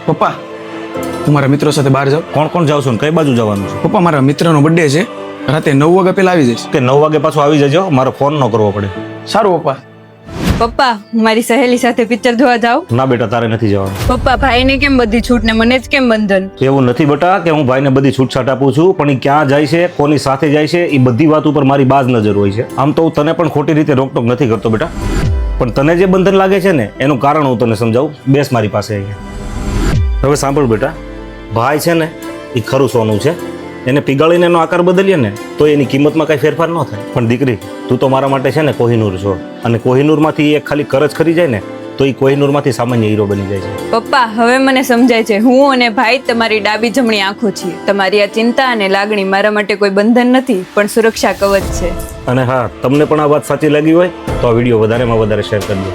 પપ્પા હું મારા મિત્રો સાથે બહાર જાઉં. કોણ કોણ જાવ છો ને કઈ બાજુ જવાનું છે? પપ્પા મારા મિત્રનો બર્થડે છે, રાતે 9 વાગ્યા પહેલા આવી જઈશ. કે 9 વાગે પાછો આવી જજો, મારો ફોન ન કરવો પડે. સારું પપ્પા. પપ્પા હું મારી સહેલી સાથે પિક્ચર જોવા જાઉં. ના બેટા, તારે નથી જવાનું. પપ્પા ભાઈને કેમ બધી છૂટ ને મને જ કેમ બંધન? એવું નથી બેટા કે હું ભાઈને બધી છૂટછાટ આપું છું, પણ એ ક્યાં જાય છે, કોની સાથે જાય છે, એ બધી વાત ઉપર મારી બાજ નજર હોય છે. આમ તો હું તને પણ ખોટી રીતે રોકટોક નથી કરતો બેટા, પણ તને જે બંધન લાગે છે ને એનું કારણ હું તને સમજાવું. બેસ મારી પાસે અહીંયા. હવે સાંભળ બેટા, ભાઈ છે ને એ ખરું સોનું છે, એને પીગાળીને એનો આકાર બદલીએ ને તો એની કિંમતમાં કાંઈ ફેરફાર ન થાય. પણ દીકરી, તું તો મારા માટે છે ને કોહિનૂર છો, અને કોહિનૂરમાંથી એક ખાલી કરજ ખરી જાય ને તો એ કોહિનૂરમાંથી સામાન્ય હીરો બની જાય છે. પપ્પા હવે મને સમજાય છે, હું અને ભાઈ તમારી ડાબી જમણી આંખો છીએ. તમારી આ ચિંતા અને લાગણી મારા માટે કોઈ બંધન નથી, પણ સુરક્ષા કવચ છે. અને હા, તમને પણ આ વાત સાચી લાગી હોય તો આ વિડીયો વધારેમાં વધારે શેર કરજો.